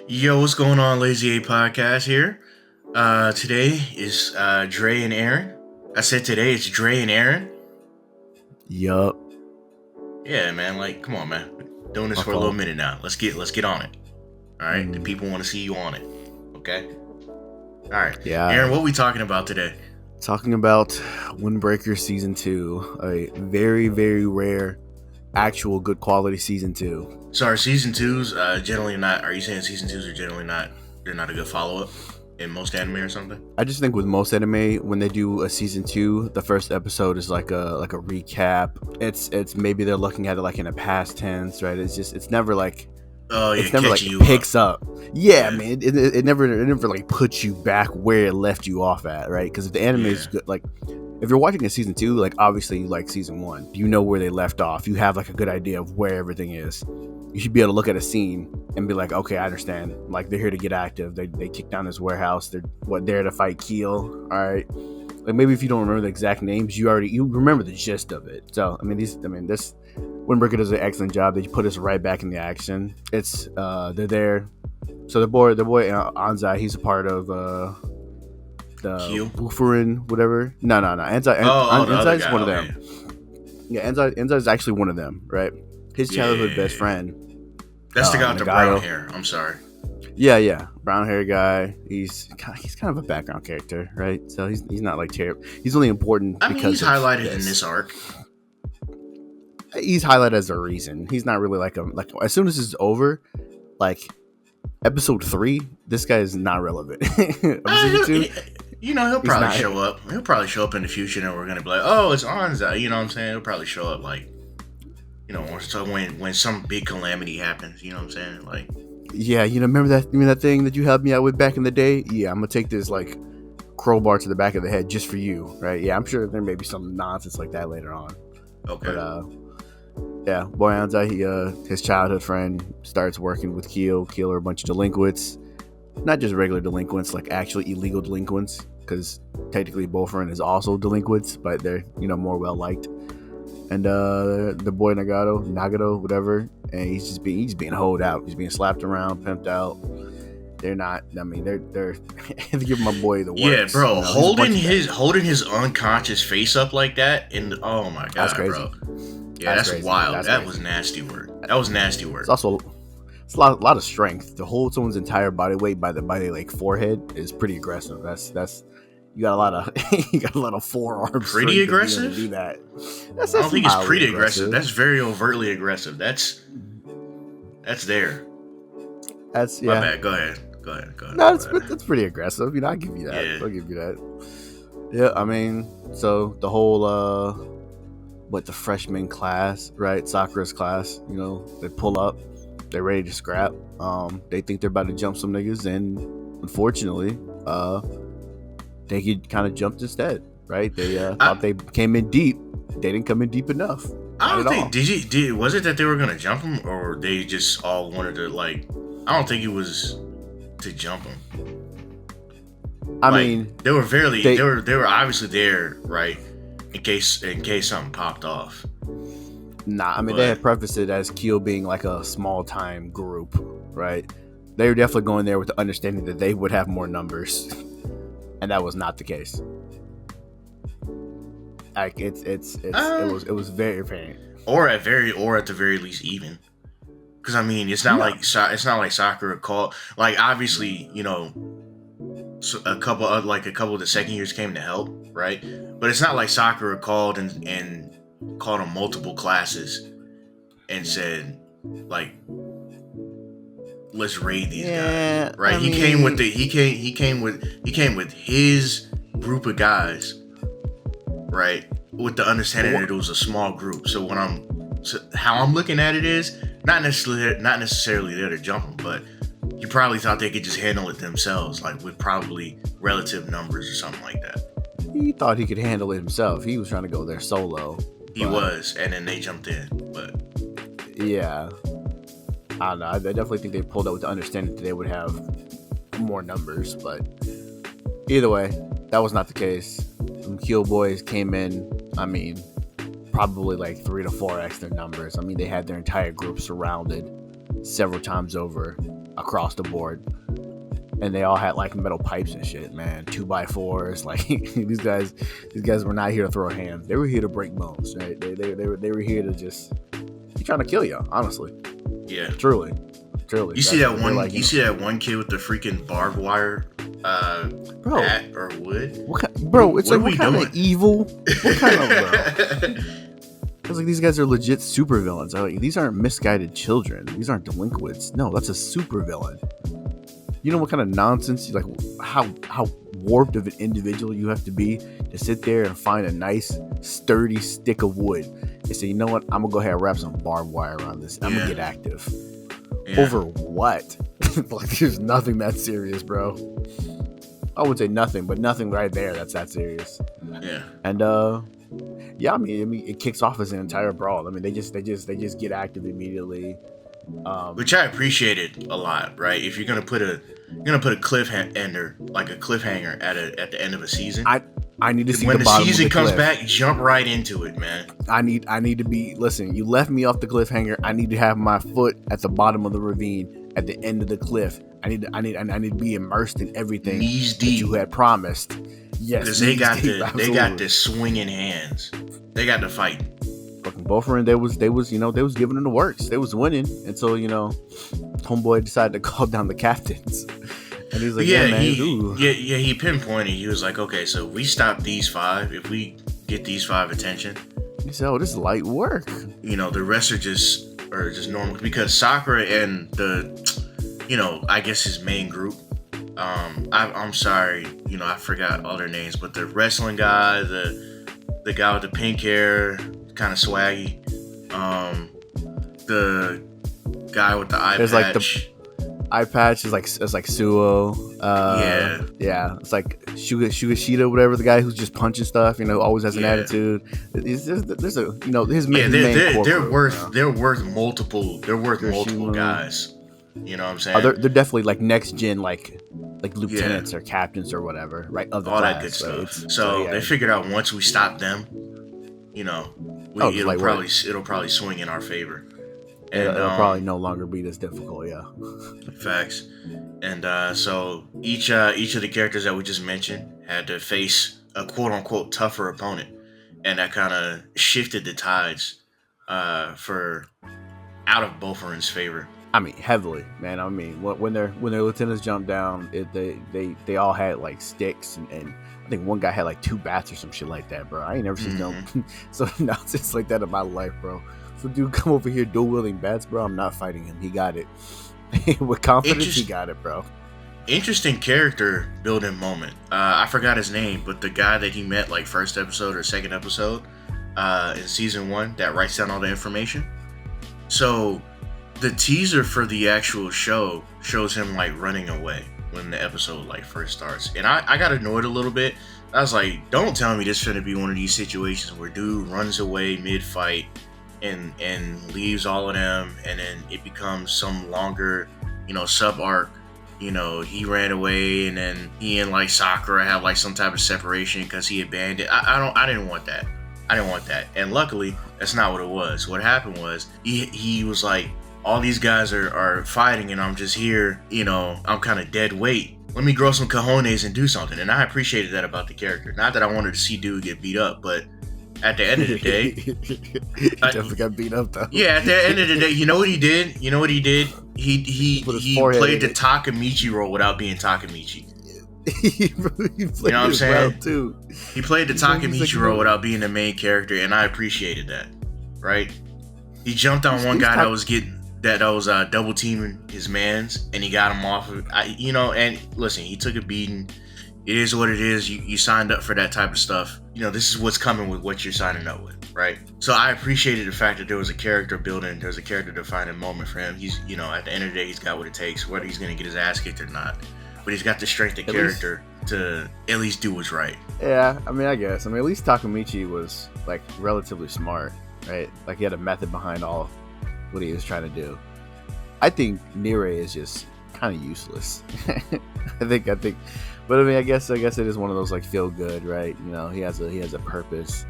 Yo, what's going on, Lazy A Podcast here? Today is Dre and Aaron. I said today it's Dre and Aaron. Yup. Yeah, man. Like, come on, man. Been doing this My for a little fault. minute now. Let's get on it. All right. The people want to see you on it. Okay. All right. Yeah. Aaron, what are we talking about today? Talking about Windbreaker Season 2. A very, very rare, actual good quality Season 2. So our season twos generally not. Are you saying season twos are generally not? They're not a good follow up in most anime or something? I just think with most anime, when they do a Season 2, the first episode is like a recap. It's maybe they're looking at it like in a past tense, right? It's never like Oh yeah, it's never like catching you picks up. Yeah, Yeah. man. It never like puts you back where it left you off at, right? Because if the anime is good, like if you're watching a season 2, like obviously you like season 1. You know where they left off. You have like a good idea of where everything is. You should be able to look at a scene and be like, okay, I understand. Like they're here to get active. They kick down this warehouse. They're there to fight Keel. All right. Like maybe if you don't remember the exact names, you remember the gist of it. So this Windbreaker does an excellent job. They put us right back in the action. It's they're there. So the boy Anzai, he's a part of the Keel? Booferin, whatever. No. Anzai other is guy, one of okay. them. Yeah, Anzai is actually one of them, right? His childhood best friend. That's the guy with the Nagato. brown hair. I'm sorry. Yeah, brown hair guy. He's kind of a background character, right? So he's not like terrible. He's only important I mean, because he's highlighted in this arc. He's highlighted as a reason. He's not really like as soon as it's over, like episode 3, this guy is not relevant. Episode 2, He'll probably not- show up. He'll probably show up in the future, and we're gonna be like, "Oh, it's Anza." You know what I'm saying? He'll probably show up like, when some big calamity happens. You know what I'm saying? Like, yeah, remember that thing that you helped me out with back in the day? Yeah, I'm gonna take this like crowbar to the back of the head just for you, right? Yeah, I'm sure there may be some nonsense like that later on. okay, But yeah, boy Anzai, his childhood friend starts working with Keel. Keel are a bunch of delinquents, not just regular delinquents, like actually illegal delinquents, because technically Bofrin is also delinquents, but they're more well liked. And the boy Nagato, whatever, and he's being hoed out. He's being slapped around, pimped out. They're not. I mean, they're they give my boy the works. yeah, bro, he's holding his unconscious face up like that, and oh my god, That's crazy. bro, yeah, that's crazy. wild. That's that crazy. was nasty work. That was nasty work. It's also a lot of strength to hold someone's entire body weight by the like forehead is pretty aggressive. That's you got a lot of forearms. Pretty aggressive? To do that. I don't think it's pretty aggressive. That's very overtly aggressive. That's there. That's My yeah. bad. Go ahead. No, that's pretty aggressive. I'll give you that. Yeah. I'll give you that. Yeah, I mean, so the whole the freshman class, right? Sakura's class, they pull up, they're ready to scrap. They think they're about to jump some niggas, and unfortunately, they get kind of jumped instead, right? They thought they came in deep. They didn't come in deep enough. I don't think was it that they were gonna jump him, or they just all wanted to like? I don't think it was to jump him. I mean, they were they were obviously there, right? In case something popped off. Nah, I mean, they had prefaced it as Keel being like a small time group, right? They were definitely going there with the understanding that they would have more numbers, and that was not the case. Like it was very apparent. Or at the very least even. Because I mean, it's not like Sakura called. Like obviously, a couple of the second years came to help, right? But it's not like Sakura called and called them multiple classes and said like, let's raid these guys, right? He came with his group of guys, right? With the understanding that it was a small group. So how I'm looking at it is not necessarily there to jump them, but he probably thought they could just handle it themselves, like with probably relative numbers or something like that. He thought he could handle it himself. He was trying to go there solo. He was, and then they jumped in. But yeah, I don't know. I definitely think they pulled out with the understanding that they would have more numbers, but either way, that was not the case. Some Keel boys came in. I mean, probably like 3 to 4x their numbers. I mean, they had their entire group surrounded several times over. across the board. And they all had like metal pipes and shit, man. 2x4s. Like these guys were not here to throw hands. They were here to break bones, right? They were here to just be trying to kill you, honestly. Yeah. Truly. You see that one? Like, you see that one kid with the freaking barbed wire, bat or wood? Bro, it's like what kind of evil? What kind of bro? It's like these guys are legit supervillains. Like, these aren't misguided children. These aren't delinquents. No, that's a supervillain. You know what kind of nonsense? Like how warped of an individual you have to be to sit there and find a nice sturdy stick of wood and say, you know what? I'm gonna go ahead and wrap some barbed wire around this. I'm gonna get active. Yeah. Over what? Like, there's nothing that serious, bro. I would say nothing, but nothing right there that's that serious. Yeah. And yeah, I mean, it kicks off as an entire brawl. I mean, they just get active immediately. Which I appreciated a lot, right? If you're gonna put a cliffhanger, like a cliffhanger at the end of a season, I need to see when the bottom season comes back, jump right into it, man. I need to be. Listen, you left me off the cliffhanger. I need to have my foot at the bottom of the ravine at the end of the cliff. I need to be immersed in everything that you had promised. Yes, because they got the swinging hands. They got the fight. Fucking Boffer, they was giving them the works. They was winning until homeboy decided to call down the captains. And he was like, he pinpointed. He was like, okay, so if we stop these 5, if we get these 5 attention, he said, oh, this is light work. The rest are just normal, because Sakura and the, I guess his main group. I'm sorry, I forgot all their names, but the wrestling guy, the guy with the pink hair, kind of swaggy, the guy with the eye patch. Like the eye patch is like Suo. Yeah, it's like Shugashita, whatever, the guy who's just punching stuff. Always has an attitude. There's a his main. They're worth multiple guys. You know what I'm saying? They're definitely like next gen, like lieutenants or captains or whatever, right? Of the all class, that good stuff. So they figured out once we stop them, it'll probably swing in our favor. And it'll probably no longer be this difficult. Yeah. Facts. And so each of the characters that we just mentioned had to face a quote unquote tougher opponent, and that kind of shifted the tides for out of Boferin's favor. I mean, heavily, man. I mean, when their lieutenants jumped down, they all had like sticks, and I think one guy had like 2 bats or some shit like that, bro. I ain't never seen so nonsense like that in my life, bro. So dude come over here dual wielding bats, bro. I'm not fighting him. He got it with confidence. He got it, bro. Interesting character building moment. I forgot his name, but the guy that he met like first episode or second episode in season 1 that writes down all the information. So the teaser for the actual show shows him like running away when the episode like first starts, and I got annoyed a little bit. I was like, don't tell me this is gonna be one of these situations where dude runs away mid-fight and leaves all of them, and then it becomes some longer, sub arc. He ran away, and then he and like Sakura have like some type of separation because he abandoned. I didn't want that. And luckily, that's not what it was. What happened was he was like, all these guys are fighting, and I'm just here, I'm kind of dead weight. Let me grow some cojones and do something. And I appreciated that about the character. Not that I wanted to see dude get beat up, but at the end of the day, he definitely got beat up though. Yeah, at the end of the day, you know what he did? He played the Takamichi role without being Takamichi. He played what I'm saying? Well too. He played the Takamichi role without being the main character, and I appreciated that. Right? He jumped on one guy that was double teaming his mans, and he got him off of, and listen, he took a beating. It is what it is. You signed up for that type of stuff. This is what's coming with what you're signing up with, right? So I appreciated the fact that there was a character building, there was a character defining moment for him. He's, at the end of the day, he's got what it takes, whether he's going to get his ass kicked or not. But he's got the strength of character to at least do what's right. Yeah, I mean, I guess. At least Takamichi was, like, relatively smart, right? Like, he had a method behind all what he was trying to do. I think Nire is just kind of useless. I think, but I guess it is one of those like feel good, right? He has a purpose.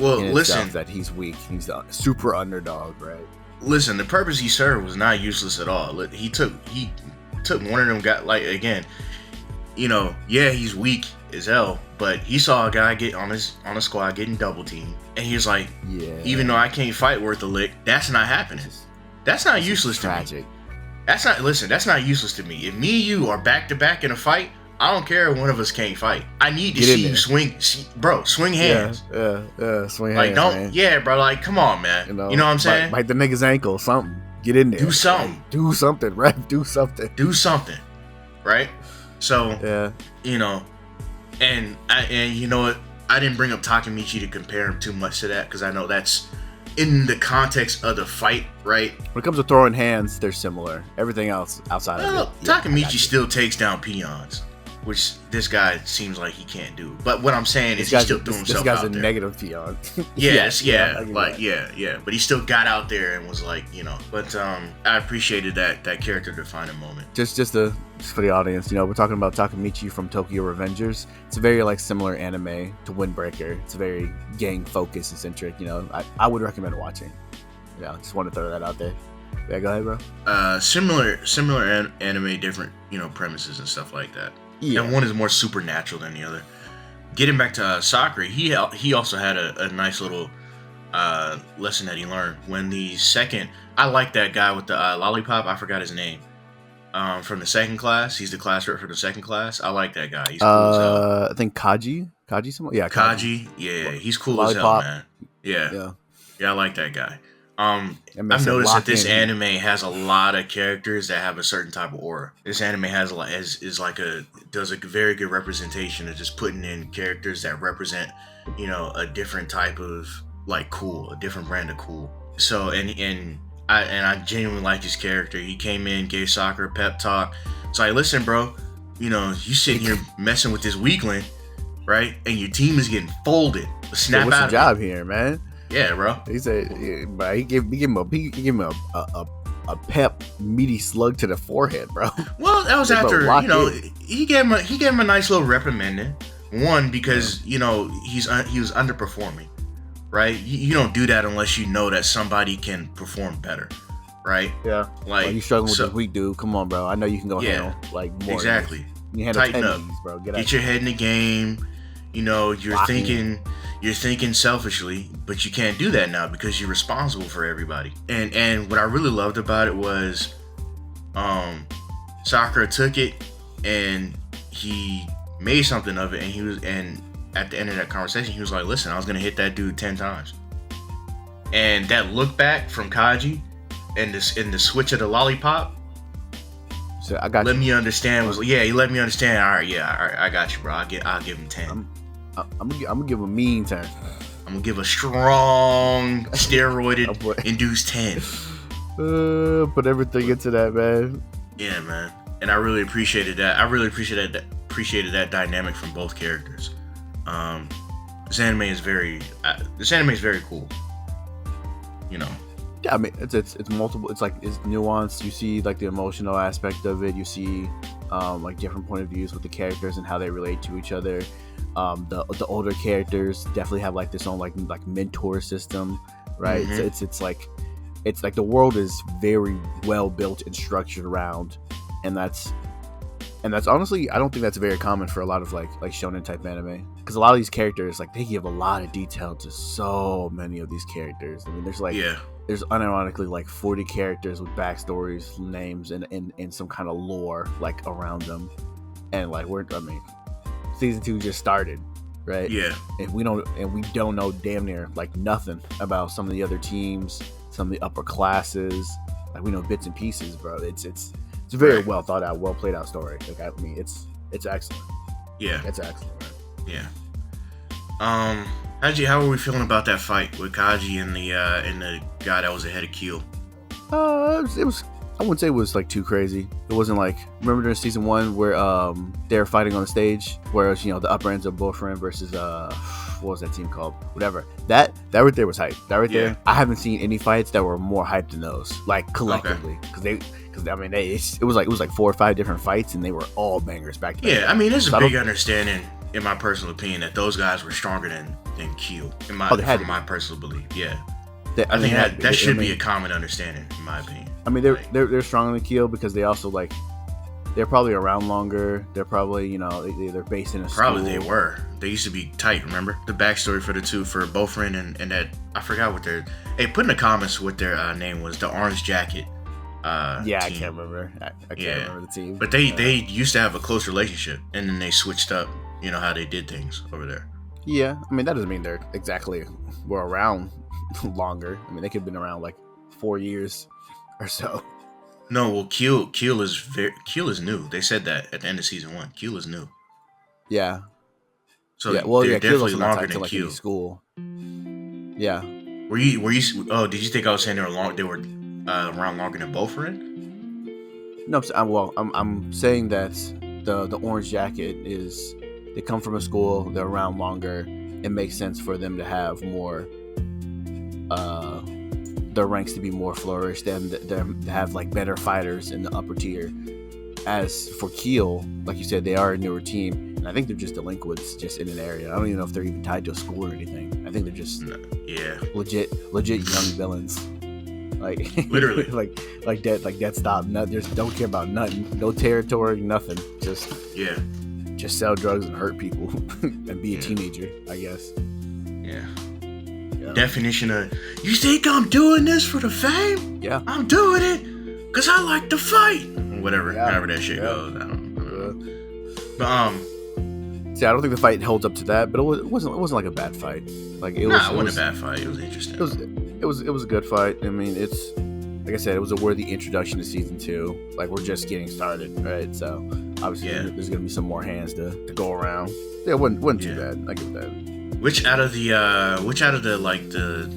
Well, listen, that he's weak. He's a super underdog, right? Listen, the purpose he served was not useless at all. He took one of them got like again, yeah, he's weak as hell, but he saw a guy get on a squad getting double teamed, and he was like, even though I can't fight worth a lick, that's not happening. That's not useless to me. That's not useless to me. If me and you are back to back in a fight, I don't care if one of us can't fight. I need to see you swing, swing hands. Yeah, swing hands. Like, don't, man. Yeah, bro, like, come on, man. You know what I'm saying? Bite the nigga's ankle, something. Get in there. Do something. Do something, ref. Do something. Do something, right? So, and you know what? I didn't bring up Takemichi to compare him too much to that because I know that's in the context of the fight, right? When it comes to throwing hands, they're similar. Everything else outside of it. Takemichi still takes down peons, which this guy seems like he can't do. But what I'm saying is he still threw himself out there. This guy's a negative peon. But he still got out there and was like, But I appreciated that character defining moment. Just for the audience, we're talking about Takemichi from Tokyo Revengers. It's a very similar anime to Windbreaker. It's very gang focused and centric. I would recommend watching. Just want to throw that out there. Yeah, go ahead, bro. Similar anime, different premises and stuff like that. Yeah. And one is more supernatural than the other. Getting back to Sakura, he also had a nice little lesson that he learned. When the second, I like that guy with the lollipop. I forgot his name. From the second class, he's the class rep for the second class. I like that guy. He's cool as hell. I think Kaji. Yeah, Kaji. Yeah, he's cool lollipop. As hell, man. Yeah, I like that guy. I've noticed that this anime has a lot of characters that have a certain type of aura. This anime does a very good representation of just putting in characters that represent, a different type of cool, a different brand of cool. So and I genuinely like his character. He came in, gave Sakura a pep talk. It's like, listen, bro, you sitting here messing with this weakling, right? And your team is getting folded. Snap what's out your job here, man? Yeah, bro. He said, he gave him a pep meaty slug to the forehead, bro. Well, that was after he gave him a nice little reprimanding. One, because he was underperforming, right? You don't do that unless you know that somebody can perform better, right? Yeah. Like you struggling with this weak dude. Come on, bro. I know you can go handle more. Exactly. You handle Tighten up, bro. Get your head in the game. You're thinking selfishly, but you can't do that now because you're responsible for everybody. And what I really loved about it was, Sakura took it and he made something of it, and at the end of that conversation, he was like, "Listen, I was gonna hit that dude 10 times." And that look back from Kaji, and the switch of the lollipop. So I got let me understand. He let me understand. All right, I got you, bro. I'll give him 10. I'm gonna give a mean 10. I'm gonna give a strong steroided induced 10. Put everything into that, man. Yeah, man. And I really appreciated that. I really appreciated that dynamic from both characters. This anime is very cool. Yeah, I mean it's multiple. It's nuanced. You see the emotional aspect of it. You see different point of views with the characters and how they relate to each other. The older characters definitely have this own mentor system, right? Mm-hmm. It's like the world is very well built and structured around, and that's honestly, I don't think that's very common for a lot of like shonen type anime, because a lot of these characters they give a lot of detail to so many of these characters. I mean, there's unironically 40 characters with backstories, names, and some kind of lore around them, and season 2 just started, right? Yeah. And we don't know damn near nothing about some of the other teams, some of the upper classes. We know bits and pieces, bro. It's a very well thought out, well played out story. It's excellent. Yeah. It's excellent, man. Yeah. How were we feeling about that fight with Kaji and the guy that was ahead of Kyo? It was. I wouldn't say it was too crazy. It wasn't remember during season 1 where they were fighting on the stage, where it was, the upper ends of boyfriend versus what was that team called? Whatever. That right there was hype. That right there. I haven't seen any fights that were more hyped than those, collectively, because it was 4 or 5 different fights, and they were all bangers back then. Yeah, I mean, there's a big understanding, in my personal opinion, that those guys were stronger than Kyo, from my personal belief. Yeah. I think that should be a common understanding, in my opinion. I mean, they're stronger than Kyo because they also they're probably around longer. They're probably, they're based in a Probably school. they were. They used to be tight, remember? The backstory for the two, for Bofrin and that, I forgot what their... Hey, put in the comments what their name was. The Orange Jacket Yeah, team. I can't remember. I can't remember the team. But they used to have a close relationship, and then they switched up, how they did things over there. Yeah, I mean, that doesn't mean they're were around longer. I mean, they could have been around like 4 years or so. No, well, Keel is new. They said that at the end of season 1. Keel is new. Yeah. So yeah, well, they're yeah, definitely Keel's longer than like Keel. School. Yeah. Were you? Oh, did you think I was saying they were long? They were around longer than Bofrin? No, I'm saying that the Orange Jacket is, they come from a school. They're around longer. It makes sense for them to have more. Their ranks to be more flourished and them to have like better fighters in the upper tier. As for Keel, like you said, they are a newer team, and I think they're just delinquents, just in an area. I don't even know if they're even tied to a school or anything. I think they're just legit young villains. Like literally, like that. Stop. Just don't care about nothing. No territory, nothing. Just sell drugs and hurt people and be a teenager, I guess. Yeah. Definition of, you think I'm doing this for the fame? Yeah. I'm doing it because I like to fight. Whatever, however that shit goes. I don't know. But see, I don't think the fight holds up to that, but it wasn't like a bad fight. Like it wasn't a bad fight. It was interesting. It was a good fight. I mean, it's like I said, it was a worthy introduction to season 2. Like we're just getting started, right? So obviously there's gonna be some more hands to go around. Yeah, it wasn't too bad. I get that. Which out of the like the,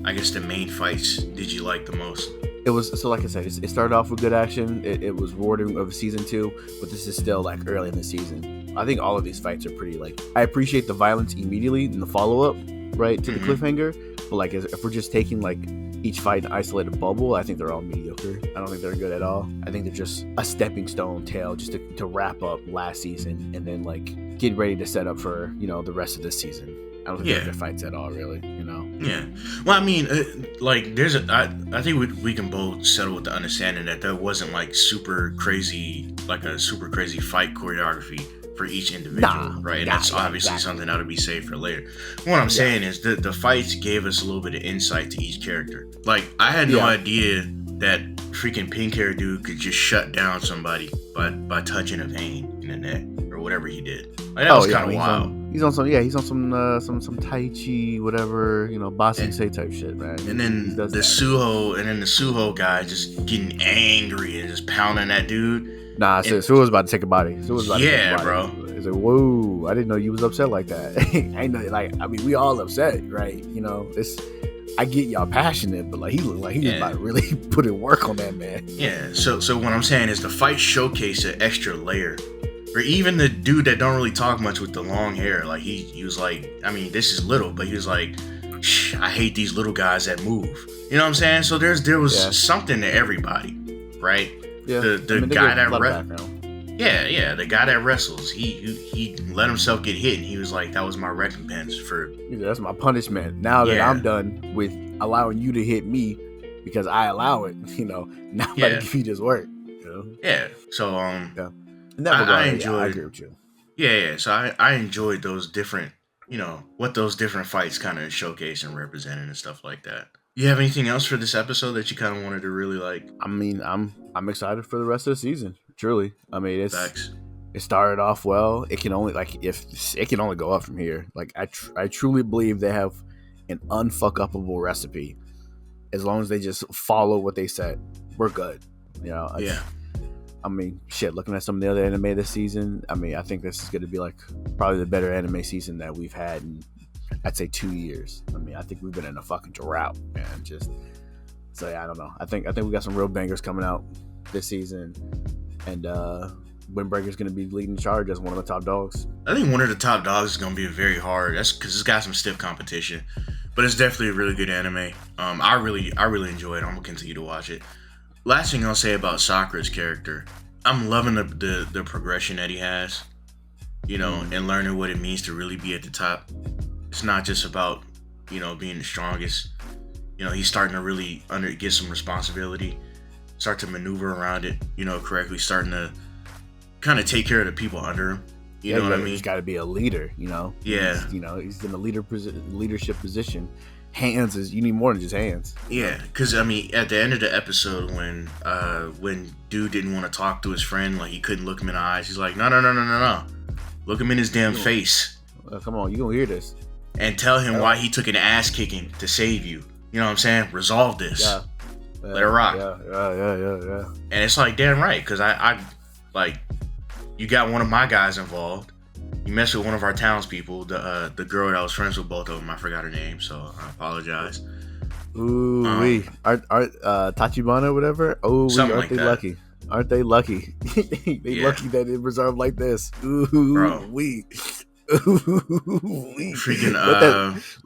I guess, the main fights did you like the most? It was, so like I said, it started off with good action. It was rewarding of season 2, but this is still like early in the season. I think all of these fights are pretty, like, I appreciate the violence immediately in the follow-up, right, to the cliffhanger. But like, if we're just taking like each fight in isolated bubble, I think they're all mediocre. I don't think they're good at all. I think they're just a stepping stone tale just to wrap up last season and then like get ready to set up for, the rest of this season. I don't think they're good fights at all, really. Yeah. Well, I mean, like, I think we can both settle with the understanding that there wasn't like a super crazy fight choreography for each individual, right? And that's obviously something that'll be saved for later. What I'm saying is the fights gave us a little bit of insight to each character. Like, I had no idea that freaking pink hair dude could just shut down somebody by touching a vein in the neck or whatever he did. Like, that was kind of wild. He's on some Tai Chi, whatever, Bossing Say type shit, man. And then the Suho guy just getting angry and just pounding that dude. Nah, Suho was about to take a body. Bro. He's like, whoa, I didn't know you was upset like that. I know, I mean, we all upset, right? I get y'all passionate, but like he looked like he was about to really put in work on that man. Yeah. So what I'm saying is the fight showcased an extra layer. Or even the dude that don't really talk much with the long hair, like he was like, I mean, this is little, but he was like, I hate these little guys that move. You know what I'm saying? So there was something to everybody, right? Yeah. The guy that the guy that wrestles, he let himself get hit, and he was like, that was my recompense for. That's my punishment. Now that I'm done with allowing you to hit me because I allow it, now I'm about to give you this work. Yeah. So I enjoyed. I agree with you. Yeah. So I enjoyed those different, what those different fights kind of showcase and represented and stuff like that. You have anything else for this episode that you kind of wanted to really like? I mean, I'm excited for the rest of the season. Truly, I mean, it started off well. It can only go up from here. Like I truly believe they have an unfuck-upable recipe. As long as they just follow what they said, we're good. I mean, shit, looking at some of the other anime this season, I mean, I think this is going to be like probably the better anime season that we've had in, I'd say, 2 years. I mean, I think we've been in a fucking drought, man. So yeah, I don't know. I think we got some real bangers coming out this season, and Windbreaker's going to be leading the charge as one of the top dogs. I think one of the top dogs is going to be very hard. That's because it's got some stiff competition, but it's definitely a really good anime. I really enjoy it. I'm going to continue to watch it. Last thing I'll say about Sakura's character, I'm loving the progression that he has, and learning what it means to really be at the top. It's not just about, being the strongest. He's starting to really get some responsibility, start to maneuver around it, correctly, starting to, kind of take care of the people under him. You know what I mean? He's got to be a leader. Yeah. He's in a leadership position. Hands is you need more than just hands. Yeah, because I mean, at the end of the episode, when dude didn't want to talk to his friend, like he couldn't look him in the eyes, he's like, no, look him in his damn face. Come on, you gonna hear this? And tell him why he took an ass kicking to save you. You know what I'm saying? Resolve this. Yeah. Let it rock. Yeah. And it's like damn right, because I like you got one of my guys involved. You messed with one of our townspeople, the girl that I was friends with both of them. I forgot her name, so I apologize. Ooh, are Tachibana or whatever? Oh, something aren't like they that. lucky? Aren't they lucky? Lucky that it reserved like this. Ooh, bro. Freaking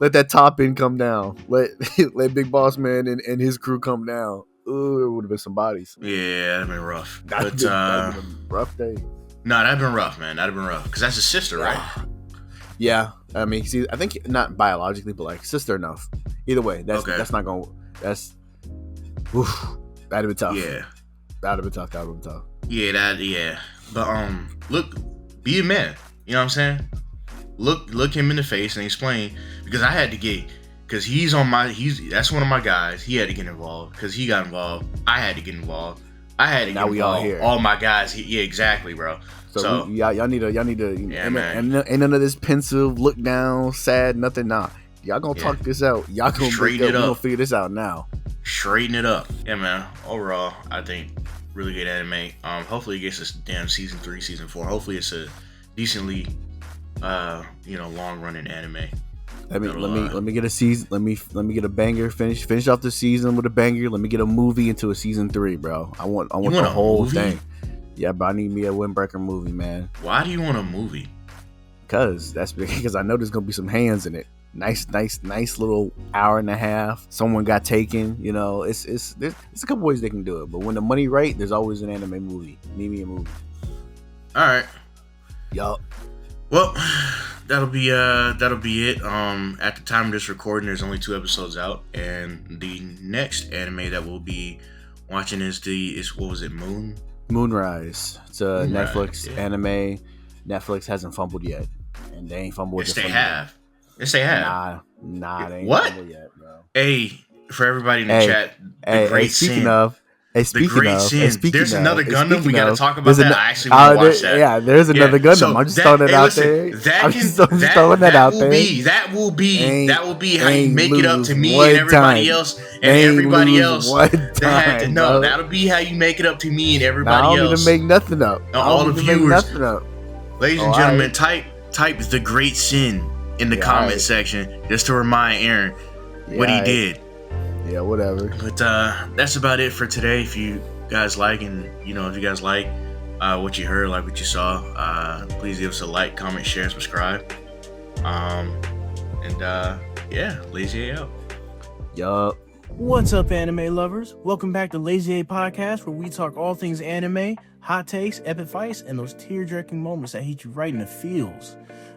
let that top end come down. Let Big Boss Man and his crew come down. Ooh, it would have been some bodies. Yeah, that'd been rough. That'd been a rough day. No, that'd been rough, man. That'd been rough. Because that's his sister, right? Yeah. I mean, see, I think not biologically, but like sister enough. Either way, that's not going to... That's... Oof, that'd have been tough. Yeah. That'd have been tough. Yeah. But, look, be a man. You know what I'm saying? Look him in the face and explain. Because I had to get... Because that's one of my guys. He had to get involved. Because he got involved. I had to get involved. I had to get involved. All here. All my guys. Yeah, exactly, bro. So y'all need to. Yeah, man. Ain't none of this pensive, look down, sad, nothing. Nah, y'all gonna talk this out. Y'all gonna straighten it up. We gonna figure this out now. Straighten it up. Yeah, man. Overall, I think really good anime. Hopefully it gets this damn season 3, season 4. Hopefully it's a decently, long running anime. Let me get a season. Let me get a banger. Finish off the season with a banger. Let me get a movie into a season 3, bro. I want the whole thing. Yeah, but I need me a windbreaker movie, man. Why do you want a movie? Because I know there's gonna be some hands in it. Nice little hour and a half. Someone got taken. There's a couple ways they can do it. But when the money right, there's always an anime movie. Need me a movie. All right. Yup. Well, that'll be it. At the time of this recording, there's only 2 episodes out, and the next anime that we'll be watching is what was it, Moonrise. It's a Moonrise, Netflix anime. Netflix hasn't fumbled yet, and they ain't fumbled. Yes, they have. Yes, they have. Nah, they ain't what? fumbled yet, bro. Hey, for everybody in the chat, the Great Sin. There's another Gundam. We gotta talk about that. I actually want to watch that. Yeah, there's another Gundam. So I'm just throwing it out there. That will be how you make it up to me and everybody else. That'll be how you make it up to me and everybody else. I don't need to make nothing up. All the viewers, ladies and gentlemen, type the Great Sin in the comment section just to remind Aaron what he did. Yeah, whatever. But that's about it for today. If you guys like what you heard, like what you saw, please give us a like, comment, share, and subscribe. Lazy A out. Yup. What's up, anime lovers? Welcome back to Lazy A Podcast, where we talk all things anime, hot takes, epic fights, and those tear-jerking moments that hit you right in the feels.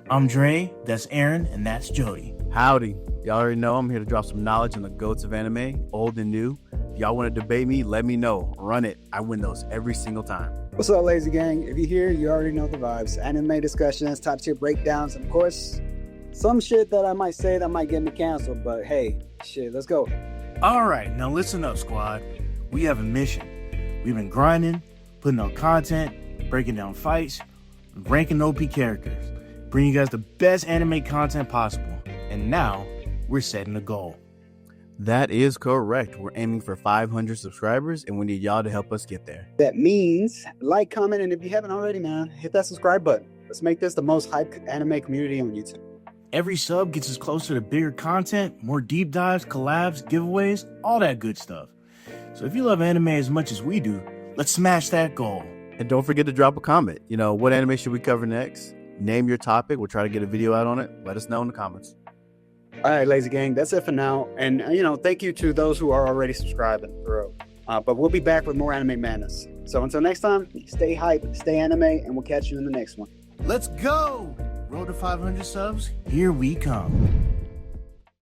I'm Dre, that's Aaron, and that's Jody. Howdy. Y'all already know I'm here to drop some knowledge on the goats of anime, old and new. If y'all want to debate me, let me know. Run it. I win those every single time. What's up, Lazy Gang? If you're here, you already know the vibes. Anime discussions, top tier breakdowns, and of course, some shit that I might say that might get me canceled, but hey, shit, let's go. All right, now listen up, squad. We have a mission. We've been grinding, putting out content, breaking down fights, ranking OP characters, bringing you guys the best anime content possible. And now, we're setting a goal. That is correct. We're aiming for 500 subscribers, and we need y'all to help us get there. That means like, comment, and if you haven't already, man, hit that subscribe button. Let's make this the most hyped anime community on YouTube. Every sub gets us closer to bigger content, more deep dives, collabs, giveaways, all that good stuff. So if you love anime as much as we do, let's smash that goal. And don't forget to drop a comment. What anime should we cover next? Name your topic. We'll try to get a video out on it. Let us know in the comments. All right, Lazy Gang, that's it for now. And, thank you to those who are already subscribing. But we'll be back with more anime madness. So until next time, stay hype, stay anime, and we'll catch you in the next one. Let's go! Road to 500 subs, here we come.